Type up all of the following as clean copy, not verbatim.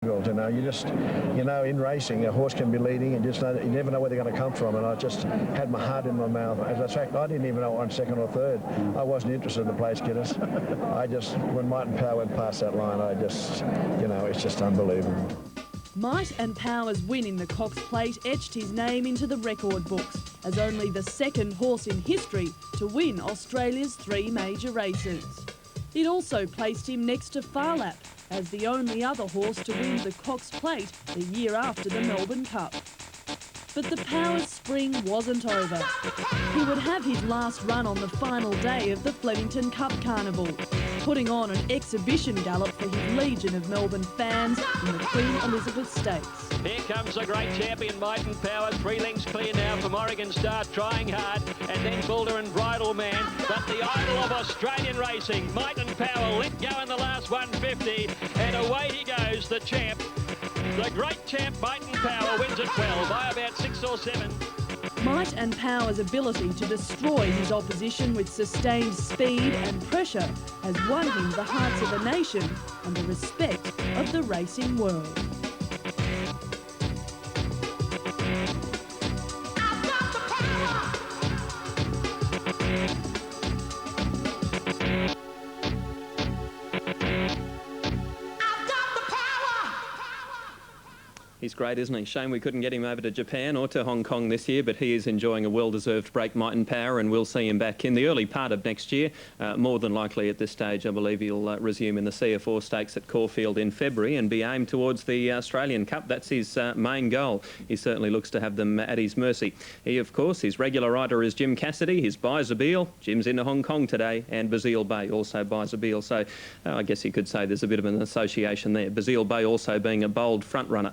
You know, in racing, a horse can be leading and you never know where they're going to come from. And I just had my heart in my mouth. As a fact, I didn't even know on second or third. I wasn't interested in the place getters. When Might and Power went past that line, it's just unbelievable. Might and Power's win in the Cox Plate etched his name into the record books as only the second horse in history to win Australia's 3 major races. It also placed him next to Phar Lap as the only other horse to win the Cox Plate the year after the Melbourne Cup. But the Power's spring wasn't over. He would have his last run on the final day of the Flemington Cup Carnival, putting on an exhibition gallop for his legion of Melbourne fans in the Queen Elizabeth Stakes. Here comes the great champion, Might and Power. 3 lengths clear now from Oregon Star, trying hard, and then Boulder and Bridle Man. But the idol of Australian racing, Might and Power, let go in the last 150, and away he goes, the champ. The great champ, Might and Power, wins it well by about 6 or 7. Might and Power's ability to destroy his opposition with sustained speed and pressure has won him the hearts of the nation and the respect of the racing world. He's great, isn't he? Shame we couldn't get him over to Japan or to Hong Kong this year, but he is enjoying a well-deserved break, Might and Power, and we'll see him back in the early part of next year. More than likely at this stage, I believe he'll resume in the CF4 Stakes at Caulfield in February and be aimed towards the Australian Cup. That's his main goal. He certainly looks to have them at his mercy. He, of course, his regular rider is Jim Cassidy. His buys a Beale. Jim's into Hong Kong today, and Basile Bay also buys a Beale. So I guess you could say there's a bit of an association there. Basile Bay also being a bold front runner.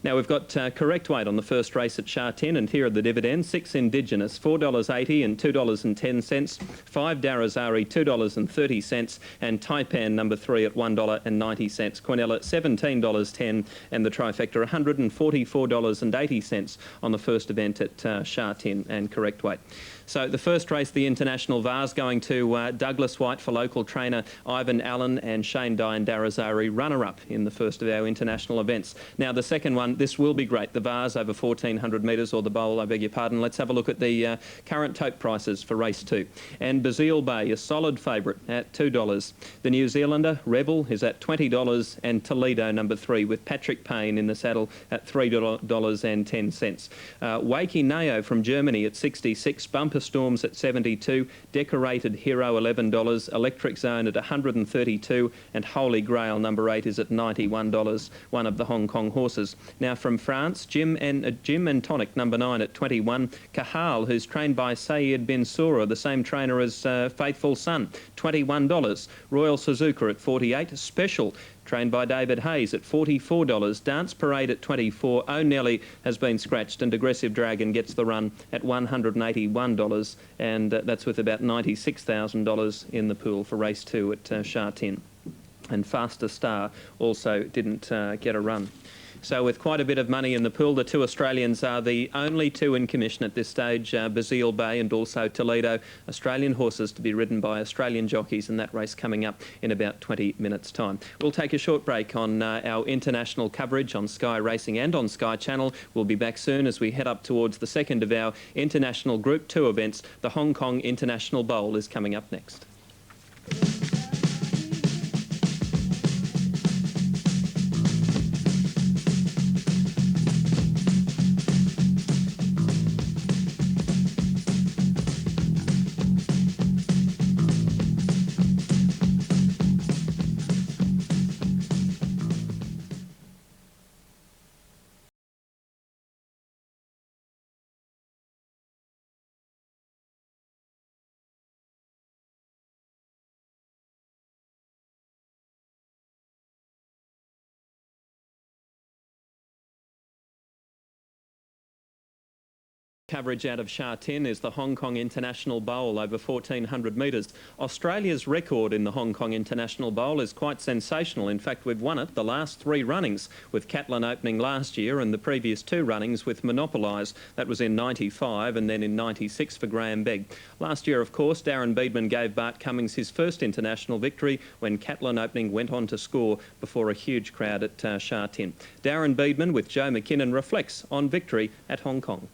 Now we've got correct weight on the first race at Sha Tin, and here are the dividends. 6 Indigenous, $4.80 and $2.10. 5 Darazari, $2.30, and Taipan number 3 at $1.90. Quinella, $17.10, and the trifecta, $144.80 on the first event at Sha Tin and correct weight. So the first race, the International Vase, going to Douglas White for local trainer Ivan Allen and Shane Dye and Darazari, runner-up in the first of our international events. Now the second one, this will be great. The Vase over 1,400 metres, or the bowl, I beg your pardon. Let's have a look at the current tote prices for race 2. And Basile Bay, a solid favourite at $2. The New Zealander, Rebel, is at $20, and Toledo number 3 with Patrick Payne in the saddle at $3.10. Wakey Nao from Germany at 66, Bumper Storms at 72, Decorated Hero $11, Electric Zone at 132, and Holy Grail number 8 is at $91, one of the Hong Kong horses. Now from France, Jim and Tonic number 9 at 21, Kahal, who's trained by Sayed bin Sura, the same trainer as Faithful Son, $21, Royal Suzuka at 48, Special, trained by David Hayes at $44, Dance Parade at $24, O'Nelly has been scratched, and Aggressive Dragon gets the run at $181, and that's with about $96,000 in the pool for race 2 at Sha Tin. And Faster Star also didn't get a run. So with quite a bit of money in the pool, the 2 Australians are the only 2 in commission at this stage, Basile Bay and also Toledo, Australian horses to be ridden by Australian jockeys, and that race coming up in about 20 minutes' time. We'll take a short break on our international coverage on Sky Racing and on Sky Channel. We'll be back soon as we head up towards the second of our international Group 2 events. The Hong Kong International Bowl is coming up next. Coverage out of Sha Tin is the Hong Kong International Bowl over 1,400 metres. Australia's record in the Hong Kong International Bowl is quite sensational. In fact, we've won it the last 3 runnings, with Catlin opening last year and the previous 2 runnings with Monopolise. That was in 95 and then in 96 for Graham Begg. Last year, of course, Darren Beadman gave Bart Cummings his first international victory when Catlin opening went on to score before a huge crowd at Sha Tin. Darren Beadman with Joe McKinnon reflects on victory at Hong Kong.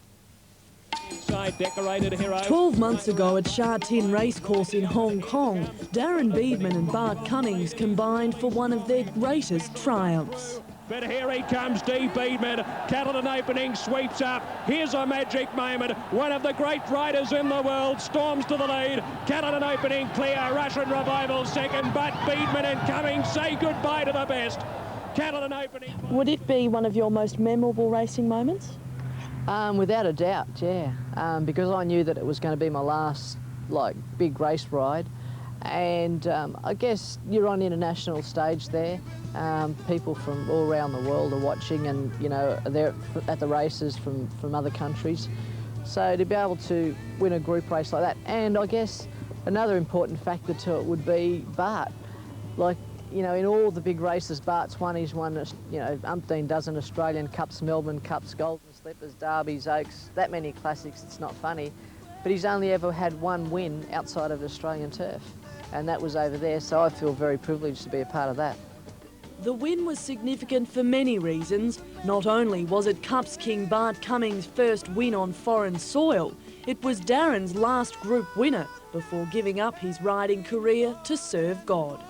Inside decorated hero. 12 months ago at Sha Tin Racecourse in Hong Kong, Darren Beadman and Bart Cummings combined for one of their greatest triumphs. But here he comes, D. Beadman. Catlin opening, sweeps up. Here's a magic moment. One of the great riders in the world storms to the lead. Catlin opening clear. Russian Revival second, but Beadman and Cummings say goodbye to the best. Catlin opening. Would it be one of your most memorable racing moments? Without a doubt, yeah, because I knew that it was going to be my last, big race ride, and I guess you're on international stage there. People from all around the world are watching, and they're at the races from other countries. So to be able to win a group race like that, and I guess another important factor to it would be Bart. In all the big races Bart's won, he's won, umpteen dozen Australian Cups, Melbourne Cups, Golden Slippers, Derbies, Oaks, that many classics, it's not funny. But he's only ever had one win outside of Australian turf, and that was over there, so I feel very privileged to be a part of that. The win was significant for many reasons. Not only was it Cups King Bart Cummings' first win on foreign soil, it was Darren's last group winner before giving up his riding career to serve God.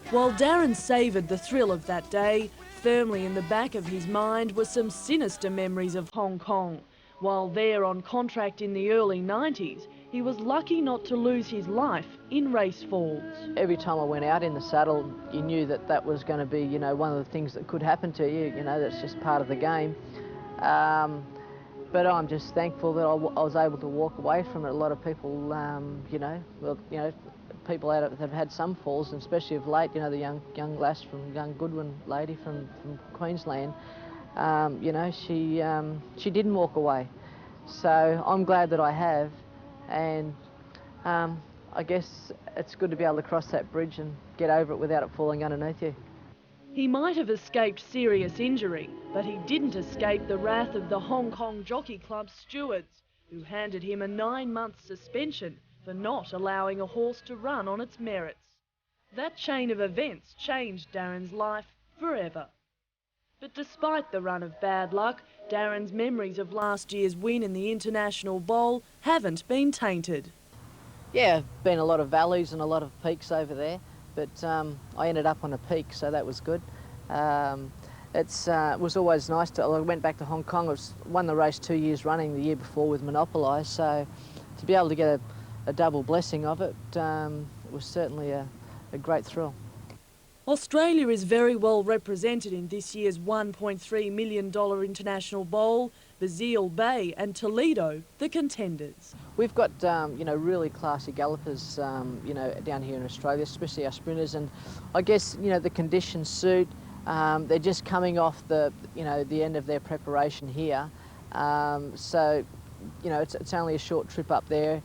While Darren savoured the thrill of that day, firmly in the back of his mind were some sinister memories of Hong Kong. While there on contract in the early 90s, he was lucky not to lose his life in race falls. Every time I went out in the saddle, you knew that that was going to be, one of the things that could happen to you, that's just part of the game. But I'm just thankful that I was able to walk away from it. A lot of people, people out that have had some falls, and especially of late, the young lass young Goodwin lady from Queensland, she didn't walk away. So I'm glad that I have, and I guess it's good to be able to cross that bridge and get over it without it falling underneath you. He might have escaped serious injury, but he didn't escape the wrath of the Hong Kong Jockey Club stewards, who handed him a 9-month suspension for not allowing a horse to run on its merits. That chain of events changed Darren's life forever. But despite the run of bad luck, Darren's memories of last year's win in the International Bowl haven't been tainted. Yeah, been a lot of valleys and a lot of peaks over there, but I ended up on a peak, so that was good. It was always nice I went back to Hong Kong. I won the race 2 years running the year before with Monopolise, so to be able to get a double blessing of it, it was certainly a great thrill. Australia is very well represented in this year's $1.3 million International Bowl. Basile Bay and Toledo, the contenders. We've got, really classy gallopers, down here in Australia, especially our sprinters, and I guess, the conditions suit. They're just coming off the end of their preparation here, so, it's only a short trip up there.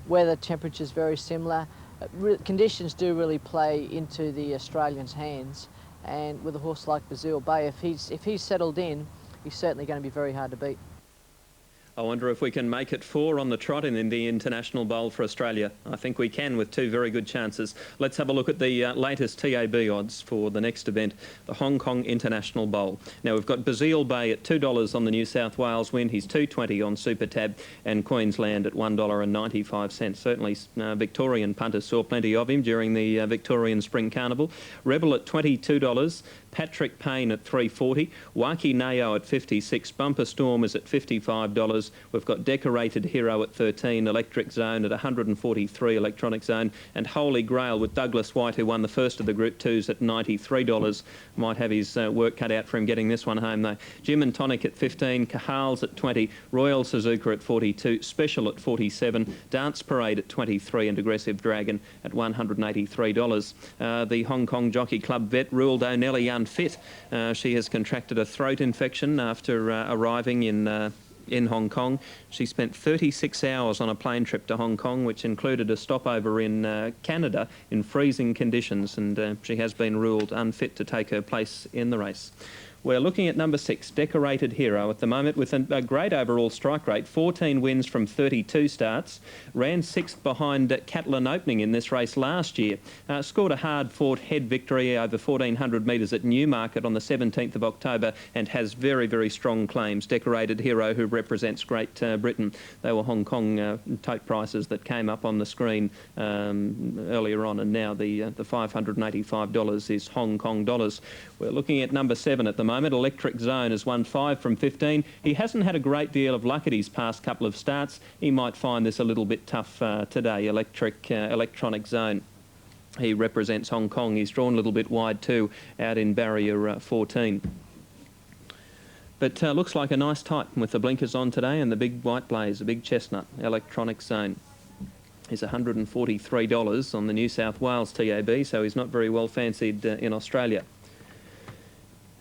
Weather, temperature's very similar. Conditions do really play into the Australians' hands, and with a horse like Basile Bay, if he's settled in, he's certainly going to be very hard to beat. I wonder if we can make it 4 on the trot in the International Bowl for Australia. I think we can, with 2 very good chances. Let's have a look at the latest TAB odds for the next event, the Hong Kong International Bowl. Now, we've got Basile Bay at $2 on the New South Wales win. He's $2.20 on Super Tab, and Queensland at $1.95. Certainly, Victorian punters saw plenty of him during the Victorian Spring Carnival. Rebel at $22. Patrick Payne at $3.40, Waki Nao at $56, Bumper Storm is at $55. We've got Decorated Hero at $13, Electric Zone at $143, Electronic Zone, and Holy Grail with Douglas White, who won the first of the Group 2s, at $93. Might have his work cut out for him getting this one home though. Gym and Tonic at $15, Cahals at $20, Royal Suzuka at $42, Special at $47, Dance Parade at $23, and Aggressive Dragon at $183. The Hong Kong Jockey Club vet ruled O'Nelly unfit. She has contracted a throat infection after arriving in Hong Kong. She spent 36 hours on a plane trip to Hong Kong, which included a stopover in Canada in freezing conditions, and she has been ruled unfit to take her place in the race. We're looking at number 6, Decorated Hero, at the moment with a great overall strike rate, 14 wins from 32 starts, ran 6th behind Catalan Opening in this race last year, scored a hard-fought head victory over 1,400 metres at Newmarket on the 17th of October, and has very, very strong claims. Decorated Hero, who represents Great Britain. They were Hong Kong tote prices that came up on the screen earlier on, and now the $585 is Hong Kong dollars. We're looking at number 7 at the moment. Electric Zone has won 5 from 15. He hasn't had a great deal of luck at his past couple of starts. He might find this a little bit tough today. Electronic Zone. He represents Hong Kong. He's drawn a little bit wide too, out in barrier 14. But looks like a nice type with the blinkers on today and the big white blaze, a big chestnut. Electronic Zone is $143 on the New South Wales TAB, so he's not very well fancied in Australia.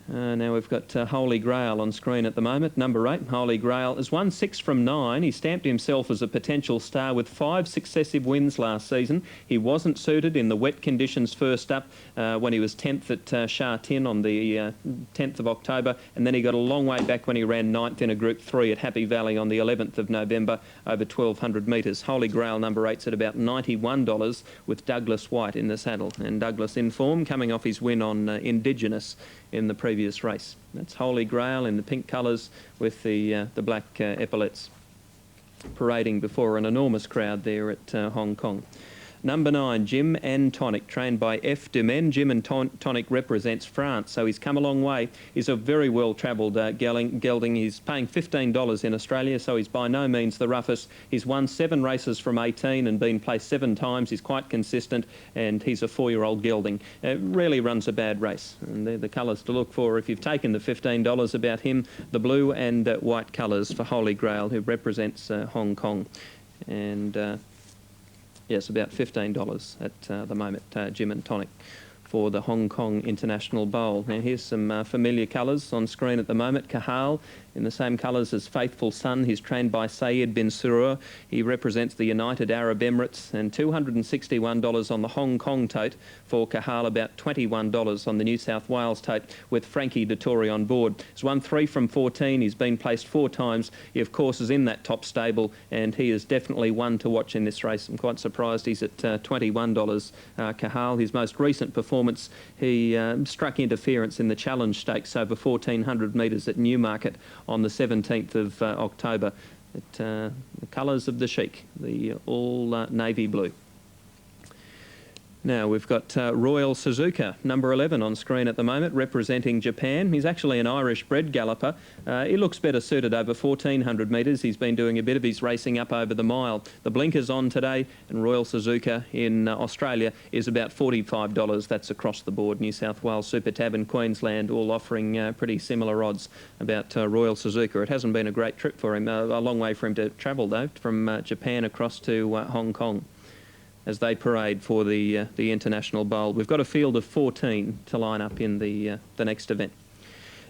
Now we've got Holy Grail on screen at the moment. Number 8, Holy Grail, has won 6 from 9. He stamped himself as a potential star with 5 successive wins last season. He wasn't suited in the wet conditions first up when he was 10th at Sha Tin on the 10th of October, and then he got a long way back when he ran 9th in a Group 3 at Happy Valley on the 11th of November over 1,200 metres. Holy Grail number 8's at about $91 with Douglas White in the saddle, and Douglas in form, coming off his win on Indigenous in the previous race. That's Holy Grail in the pink colours with the black epaulettes, parading before an enormous crowd there at Hong Kong. Number 9, Gym and Tonic, trained by F. Dumaine. Gym and Tonic represents France, so he's come a long way. He's a very well-travelled gelding. He's paying $15 in Australia, so he's by no means the roughest. He's won 7 races from 18 and been placed 7 times. He's quite consistent, and he's a 4-year-old gelding. Rarely runs a bad race, and they're the colours to look for if you've taken the $15 about him. The blue and white colours for Holy Grail, who represents Hong Kong. And yes, about $15 at the moment, Gym and Tonic, for the Hong Kong International Bowl. Now here's some familiar colours on screen at the moment. Cahal in the same colours as Faithful Son. He's trained by Sayed bin Surur. He represents the United Arab Emirates, and $261 on the Hong Kong tote for Cahal, about $21 on the New South Wales tote with Frankie Dettori on board. He's won 3 from 14. He's been placed 4 times. He, of course, is in that top stable, and he is definitely one to watch in this race. I'm quite surprised he's at $21. Cahal, his most recent performance, he struck interference in the Challenge Stakes over 1,400 metres at Newmarket on the 17th of October. The colours of the Sheik, the all navy blue. Now we've got Royal Suzuka, number 11 on screen at the moment, representing Japan. He's actually an Irish-bred galloper. He looks better suited over 1,400 metres. He's been doing a bit of his racing up over the mile. The blinkers on today, and Royal Suzuka in Australia is about $45. That's across the board. New South Wales, Super Tab and Queensland all offering pretty similar odds about Royal Suzuka. It hasn't been a great trip for him, a long way for him to travel though, from Japan across to Hong Kong, as they parade for the International Bowl. We've got a field of 14 to line up in the next event.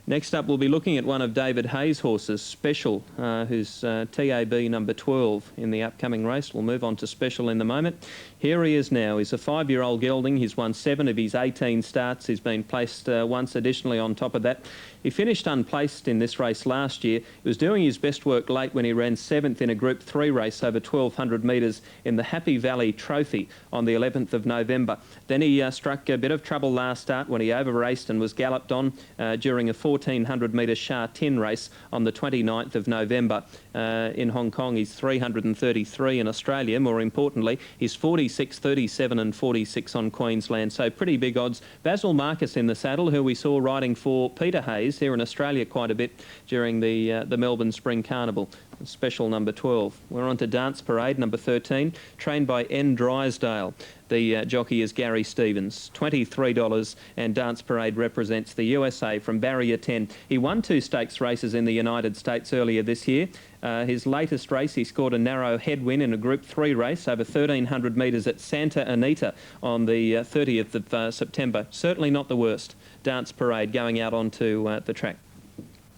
Next up, we'll be looking at one of David Hayes' horses, Special, who's TAB number 12 in the upcoming race. We'll move on to Special in a moment. Here he is now. He's a 5-year-old gelding. He's won 7 of his 18 starts. He's been placed once additionally on top of that. He finished unplaced in this race last year. He was doing his best work late when he ran 7th in a Group 3 race over 1,200 metres in the Happy Valley Trophy on the 11th of November. Then he struck a bit of trouble last start when he over-raced and was galloped on during a 4 1400-metre Sha Tin race on the 29th of November in Hong Kong. He's 333 in Australia. More importantly, he's 46, 37 and 46 on Queensland. So pretty big odds. Basil Marcus in the saddle, who we saw riding for Peter Hayes here in Australia quite a bit during the Melbourne Spring Carnival. Special number 12. We're on to Dance Parade, number 13, trained by N. Drysdale. The jockey is Gary Stevens, $23, and Dance Parade represents the USA from Barrier 10. He won 2 stakes races in the United States earlier this year. His latest race, he scored a narrow head win in a Group 3 race over 1,300 metres at Santa Anita on the 30th of September. Certainly not the worst. Dance Parade going out onto the track.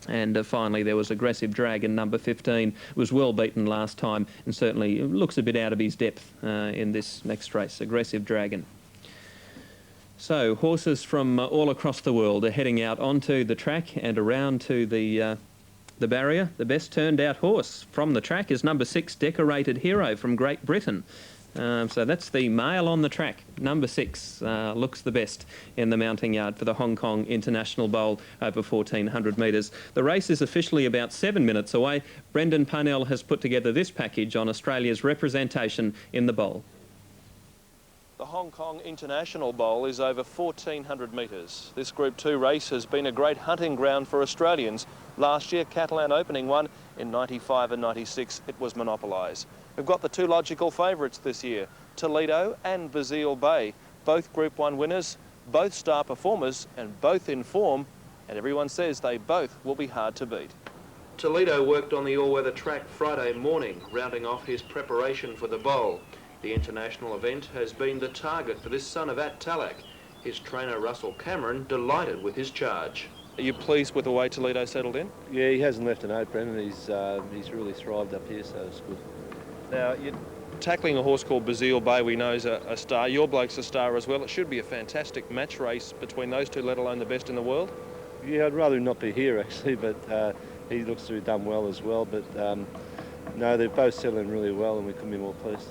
And finally, there was Aggressive Dragon, number 15, was well beaten last time and certainly looks a bit out of his depth in this next race, Aggressive Dragon. So, horses from all across the world are heading out onto the track and around to the barrier. The best turned out horse from the track is number 6, Decorated Hero from Great Britain. So that's the male on the track. Number 6 looks the best in the mounting yard for the Hong Kong International Bowl over 1,400 metres. The race is officially about 7 minutes away. Brendan Parnell has put together this package on Australia's representation in the bowl. The Hong Kong International Bowl is over 1,400 metres. This Group 2 race has been a great hunting ground for Australians. Last year, Catalan opening one. In 95 and 96, it was monopolised. We've got the 2 logical favourites this year, Toledo and Basile Bay. Both Group 1 winners, both star performers and both in form, and everyone says they both will be hard to beat. Toledo worked on the all-weather track Friday morning, rounding off his preparation for the bowl. The international event has been the target for this son of At Talak. His trainer Russell Cameron delighted with his charge. Are you pleased with the way Toledo settled in? Yeah, he hasn't left a note, Brendan. He's really thrived up here, so it's good. Now, you're tackling a horse called Basile Bay, we know is a star. Your bloke's a star as well. It should be a fantastic match race between those two, let alone the best in the world. Yeah, I'd rather him not be here, actually, but he looks to have done well as well. But no, they're both settling really well, and we couldn't be more pleased.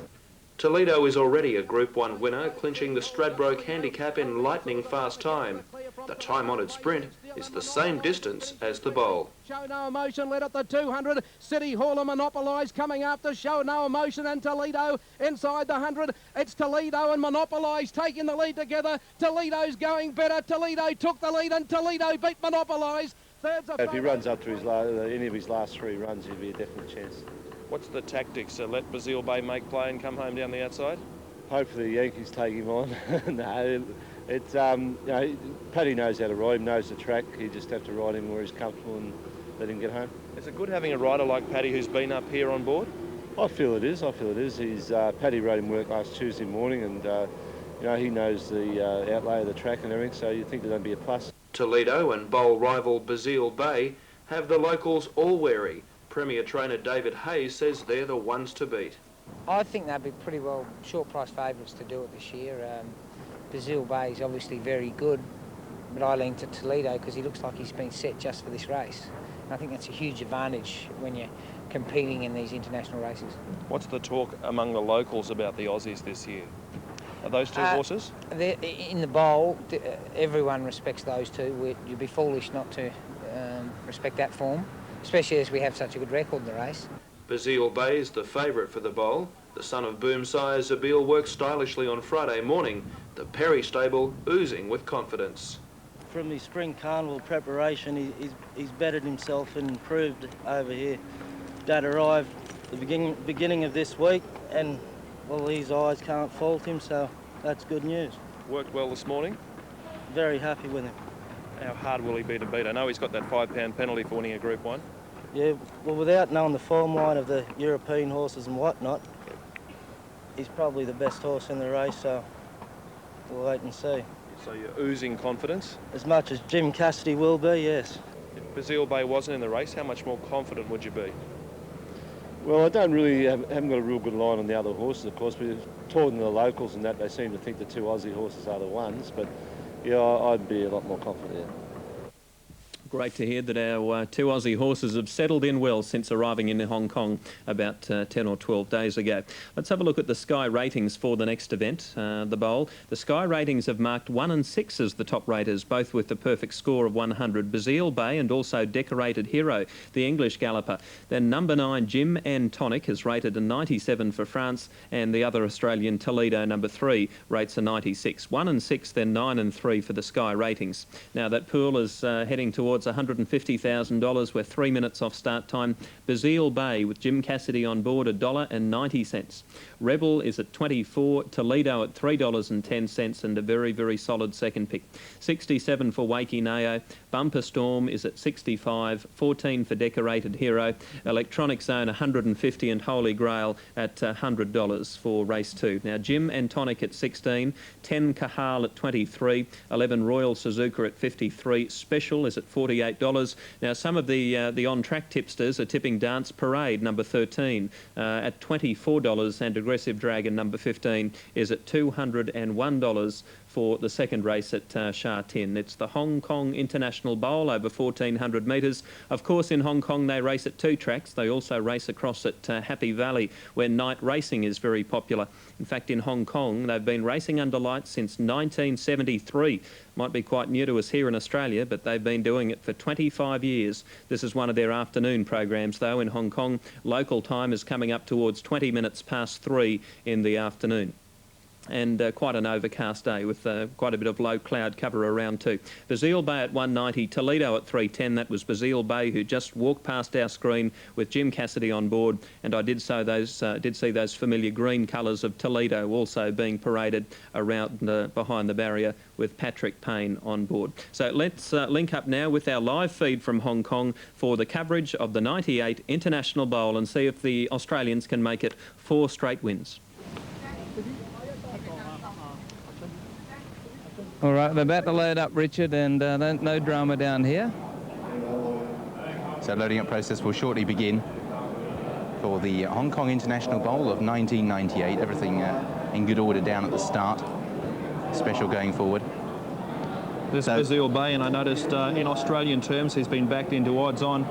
Toledo is already a Group 1 winner, clinching the Stradbroke handicap in lightning fast time. The time-honoured sprint is the same distance as the bowl. Show No Emotion led at the 200. City Hall monopolised coming after Show No Emotion and Toledo inside the 100. It's Toledo and monopolised taking the lead together. Toledo's going better. Toledo took the lead and Toledo beat monopolised. If he runs up to any of his last 3 runs, he'll be a definite chance. What's the tactics? Let Basile Bay make play and come home down the outside? Hopefully the Yankees take him on. No, it's you know, Paddy knows how to ride him, knows the track. You just have to ride him where he's comfortable and let him get home. Is it good having a rider like Paddy who's been up here on board? I feel it is. He's Paddy rode him work last Tuesday morning, and you know, he knows the outlay of the track and everything. So you think that'd be a plus. Toledo and bowl rival Basile Bay have the locals all wary. Premier trainer David Hayes says they're the ones to beat. I think they'll be pretty well short price favourites to do it this year. Basile Bay is obviously very good, but I lean to Toledo because he looks like he's been set just for this race. And I think that's a huge advantage when you're competing in these international races. What's the talk among the locals about the Aussies this year? Are those 2 horses? In the bowl, everyone respects those 2. You'd be foolish not to respect that form, especially as we have such a good record in the race. Basile Bay is the favourite for the bowl. The son of Boomsire Zabeel worked stylishly on Friday morning. The Perry stable oozing with confidence. From his spring carnival preparation, he's bettered himself and improved over here. Dad arrived the beginning of this week, and well, his eyes can't fault him, so that's good news. Worked well this morning? Very happy with him. How hard will he be to beat? I know he's got that £5 penalty for winning a Group 1. Yeah, well, without knowing the form line of the European horses and whatnot, he's probably the best horse in the race, so we'll wait and see. So you're oozing confidence? As much as Jim Cassidy will be, yes. If Basile Bay wasn't in the race, how much more confident would you be? Well, I don't really haven't got a real good line on the other horses, of course. We're talking to the locals and that, they seem to think the 2 Aussie horses are the ones, but yeah, I'd be a lot more confident. Great to hear that our two Aussie horses have settled in well since arriving in Hong Kong about 10 or 12 days ago. Let's have a look at the Sky ratings for the next event, the Bowl. The Sky ratings have marked 1 and 6 as the top raters, both with the perfect score of 100. Bazille Bay and also Decorated Hero, the English galloper. Then number 9, Jim and Tonic, has rated a 97 for France, and the other Australian, Toledo, number 3, rates a 96. 1 and 6, then 9 and 3 for the Sky ratings. Now that pool is heading towards $150,000. We're 3 minutes off start time. Bazille Bay with Jim Cassidy on board, $1.90. Rebel is at 24, Toledo at $3.10, and a very, very solid second pick. 67 for Wakey Nao. Bumper Storm is at 65, 14 for Decorated Hero. Electronic Zone 150 and Holy Grail at $100 for race 2. Now Jim and Tonic at 16, 10 Kahal at 23, 11 Royal Suzuka at 53. Special is at $48. Now some of the on-track tipsters are tipping Dance Parade number 13 at $24, and Aggressive Dragon number 15 is at $201 for the second race at Sha Tin. It's the Hong Kong International Bowl over 1,400 metres. Of course, in Hong Kong, they race at 2 tracks. They also race across at Happy Valley, where night racing is very popular. In fact, in Hong Kong, they've been racing under lights since 1973. Might be quite new to us here in Australia, but they've been doing it for 25 years. This is one of their afternoon programs, though, in Hong Kong. Local time is coming up towards 20 minutes past 3 in the afternoon. And quite an overcast day with quite a bit of low cloud cover around too. Bazille Bay at 190, Toledo at 310. That was Bazille Bay, who just walked past our screen with Jim Cassidy on board, and I did see those familiar green colours of Toledo also being paraded around behind the barrier with Patrick Payne on board. So let's link up now with our live feed from Hong Kong for the coverage of the 98 International Bowl and see if the Australians can make it 4 straight wins. All right, they're about to load up, Richard, and no drama down here. So loading up process will shortly begin for the Hong Kong International Bowl of 1998. Everything in good order down at the start. Special going forward. This is Bazille Bay, and I noticed in Australian terms he's been backed into odds on.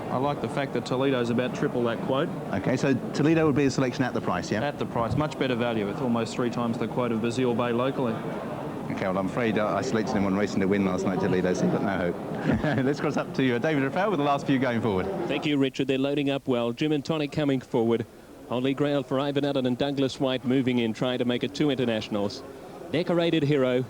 I like the fact that Toledo's about triple that quote. Okay, so Toledo would be the selection at the price, yeah? At the price. Much better value. It's almost 3 times the quote of Bazille Bay locally. Okay, well, I'm afraid I selected him on racing to win last night, Toledo, so you've got no hope. Let's cross up to David Raphael with the last few going forward. Thank you, Richard. They're loading up well. Jim and Tonic coming forward. Holy Grail for Ivan Allen and Douglas White moving in, trying to make it 2 internationals. Decorated Hero.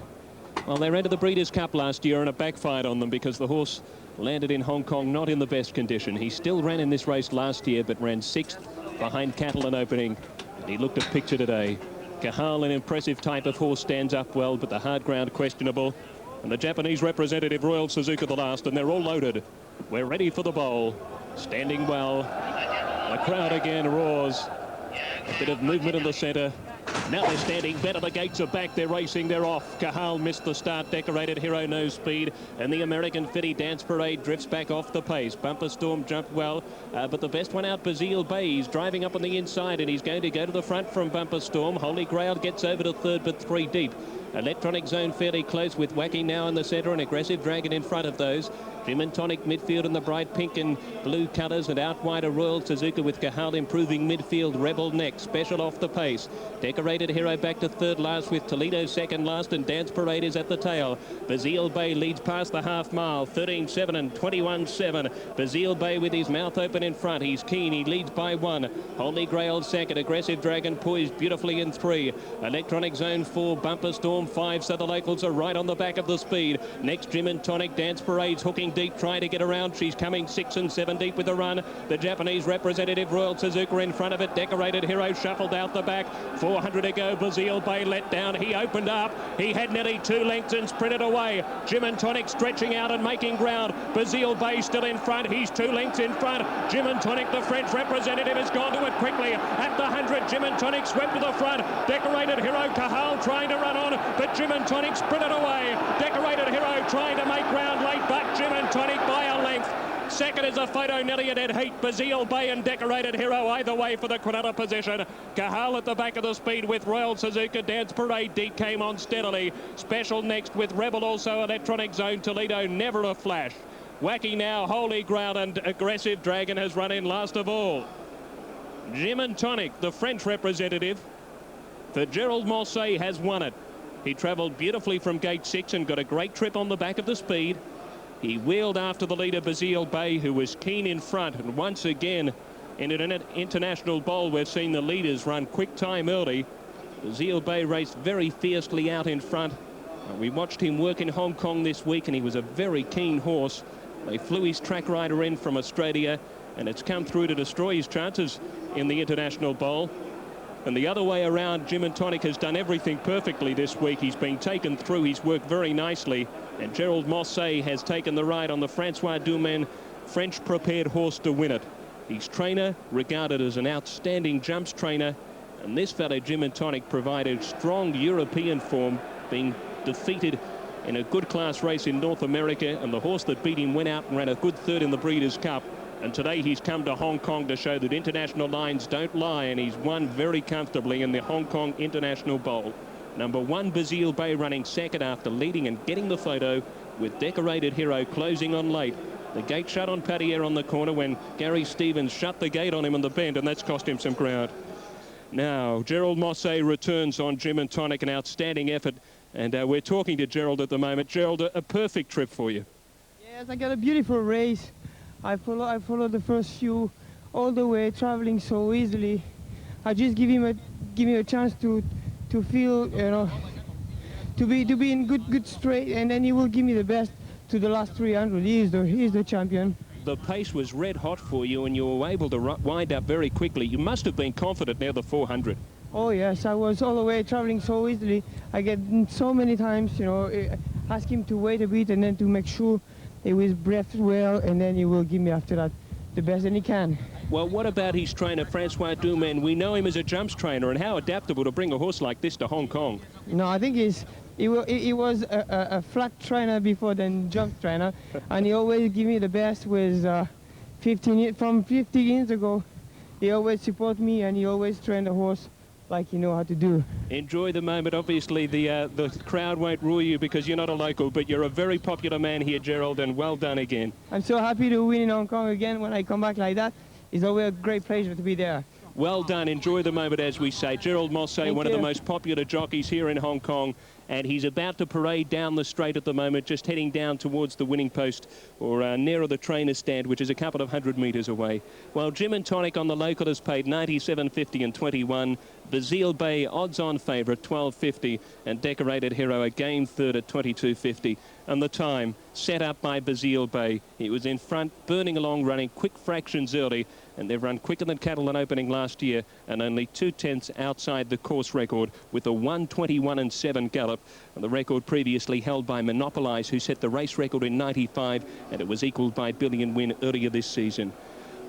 Well, they ran to the Breeders' Cup last year and it backfired on them because the horse landed in Hong Kong not in the best condition. He still ran in this race last year, but ran 6th behind Catalan opening. And he looked a picture today. Kahal, an impressive type of horse, stands up well, but the hard ground questionable. And the Japanese representative, Royal Suzuka, the last, and they're all loaded. We're ready for the bowl. Standing well. The crowd again roars. A bit of movement in the centre. Now they're standing better. The gates are back. They're racing. They're off. Kahal missed the start. Decorated Hero, no speed. And the American filly Dance Parade drifts back off the pace. Bumper Storm jumped well. But the best one out, Bazille Bay. He's driving up on the inside and he's going to go to the front from Bumper Storm. Holy Grail gets over to 3rd, but 3 deep. Electronic Zone fairly close with Wacky Now in the centre and Aggressive Dragon in front of those. Jim and Tonic midfield in the bright pink and blue colours, and out wide a Royal Suzuka with Kahal improving midfield. Rebel next, Special off the pace. Decorated Hero back to 3rd last with Toledo 2nd last, and Dance Parade is at the tail. Bazille Bay leads past the half mile, 13.7 and 21.7. Bazille Bay with his mouth open in front. He's keen, he leads by 1. Holy Grail 2nd, Aggressive Dragon poised beautifully in 3. Electronic Zone 4, Bumper Storm 5, so the locals are right on the back of the speed. Next, Jim and Tonic. Dance Parade's hooking deep, trying to get around. She's coming 6 and 7 deep with the run. The Japanese representative, Royal Suzuka, in front of it. Decorated Hero shuffled out the back. 400 to go. Bazille Bay let down. He opened up. He had nearly 2 lengths and sprinted away. Jim and Tonic stretching out and making ground. Bazille Bay still in front. He's 2 lengths in front. Jim and Tonic, the French representative, has gone to it quickly. At the 100, Jim and Tonic swept to the front. Decorated Hero, Kahal trying to run on, but Jim and Tonic sprinted away. Decorated Hero trying to make ground late, but Jim and Tonic by a length. Second is a photo nearly at heat. Bazille Bay and Decorated Hero either way for the Cronulla position. Kahal at the back of the speed with Royal Suzuka. Dance Parade deep came on steadily. Special next with Rebel, also Electronic Zone. Toledo never a flash. Wacky now, Holy Ground, and Aggressive Dragon has run in last of all. Jim and Tonic, the French representative for Gerald Mosse, has won it. He travelled beautifully from gate 6 and got a great trip on the back of the speed. He wheeled after the leader, Basile Bay, who was keen in front. And once again, in an international bowl, we've seen the leaders run quick time early. Basile Bay raced very fiercely out in front. We watched him work in Hong Kong this week, and he was a very keen horse. They flew his track rider in from Australia, and it's come through to destroy his chances in the international bowl. And the other way around, Jim and Tonic has done everything perfectly this week. He's been taken through. He's worked very nicely. And Gerald Mosse has taken the ride on the Francois Dumaine French-prepared horse to win it. His trainer, regarded as an outstanding jumps trainer. And this fellow, Jim and Tonic, provided strong European form, being defeated in a good class race in North America. And the horse that beat him went out and ran a good third in the Breeders' Cup. And today he's come to Hong Kong to show that international lines don't lie, and he's won very comfortably in the Hong Kong International Bowl. Number 1, Basile Bay, running second after leading and getting the photo with Decorated Hero closing on late. The gate shut on Patier on the corner when Gary Stevens shut the gate on him on the bend, and that's cost him some ground. Now, Gerald Mosse returns on Jim and Tonic, an outstanding effort, and we're talking to Gerald at the moment. Gerald, a perfect trip for you. Yes, I got a beautiful race. I followed the first few all the way, traveling so easily. I just give him a chance to feel, you know, to be in good straight, and then he will give me the best to the last 300. He is the champion. The pace was red hot for you, and you were able to wind up very quickly. You must have been confident near the 400. Oh yes, I was all the way traveling so easily. I get so many times, you know, ask him to wait a bit and then to make sure he was breathed well, and then he will give me after that the best that he can. Well, what about his trainer, Francois Dumaine? We know him as a jumps trainer, and how adaptable to bring a horse like this to Hong Kong. No, I think he was a flat trainer before than jump trainer, and he always give me the best with 15 years ago. He always support me, and he always train the horse like you know how to do. Enjoy the moment. Obviously, the crowd won't rule you because you're not a local, but you're a very popular man here, Gerald, and well done again. I'm so happy to win in Hong Kong again. When I come back like that, it's always a great pleasure to be there. Well done. Enjoy the moment, as we say. Gerald Mosse, one of the most popular jockeys here in Hong Kong, and he's about to parade down the straight at the moment, just heading down towards the winning post, or nearer the trainer's stand, which is a couple of 100 metres away. While Jim and Tonic on the local has paid 97.50 and 21. Basile Bay, odds-on favourite, 12.50, and Decorated Hero, a game third at 22.50. And the time, set up by Basile Bay. He was in front, burning along, running quick fractions early, and they've run quicker than Catalan Opening last year, and only 2/10 outside the course record with a 1:21.7 gallop. And the record previously held by Monopolize, who set the race record in 95, and it was equalled by Billion Win earlier this season.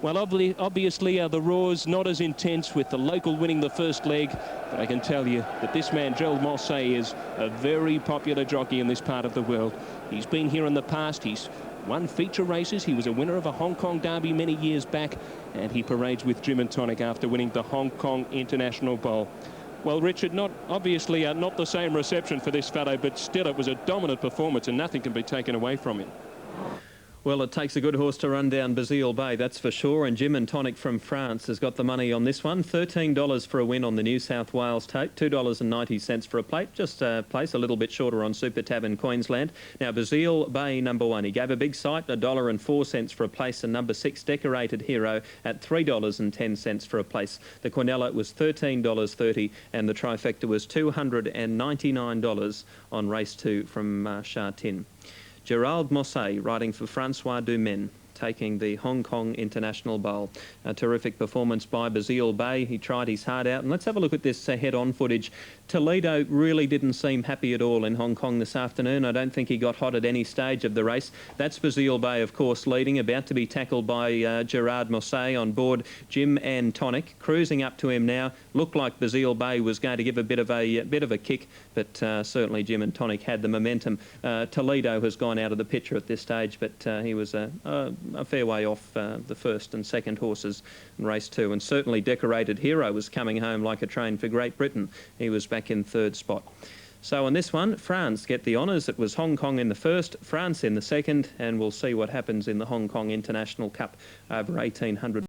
Well, obviously, the roar's not as intense with the local winning the first leg, but I can tell you that this man, Gerald Mosse, is a very popular jockey in this part of the world. He's been here in the past. He's won feature races. He was a winner of a Hong Kong Derby many years back, and he parades with Jim and Tonic after winning the Hong Kong International Bowl. Well, Richard, not the same reception for this fellow, but still it was a dominant performance and nothing can be taken away from him. Well, it takes a good horse to run down Basile Bay, that's for sure. And Jim and Tonic from France has got the money on this one. $13 for a win on the New South Wales tape, $2.90 for a plate. Just a place a little bit shorter on Super Tab in Queensland. Now, Basile Bay, number 1. He gave a big sight, $1.04 for a place. And number 6, Decorated Hero, at $3.10 for a place. The Quinella was $13.30, and the trifecta was $299 on race 2 from Sha Tin. Gerald Mosse riding for Francois Dumaine, taking the Hong Kong International Bowl. A terrific performance by Basile Bay. He tried his heart out. And let's have a look at this head-on footage. Toledo really didn't seem happy at all in Hong Kong this afternoon. I don't think he got hot at any stage of the race. That's Basile Bay, of course, leading, about to be tackled by Gerard Mosse on board Jim and Tonic. Cruising up to him now. Looked like Basile Bay was going to give a bit of a kick, but certainly Jim and Tonic had the momentum. Toledo has gone out of the picture at this stage, but he was a fair way off the first and second horses in race 2. And certainly Decorated Hero was coming home like a train for Great Britain. He was back in third spot. So on this one, France get the honours. It was Hong Kong in the first, France in the second, and we'll see what happens in the Hong Kong International Cup over 1800.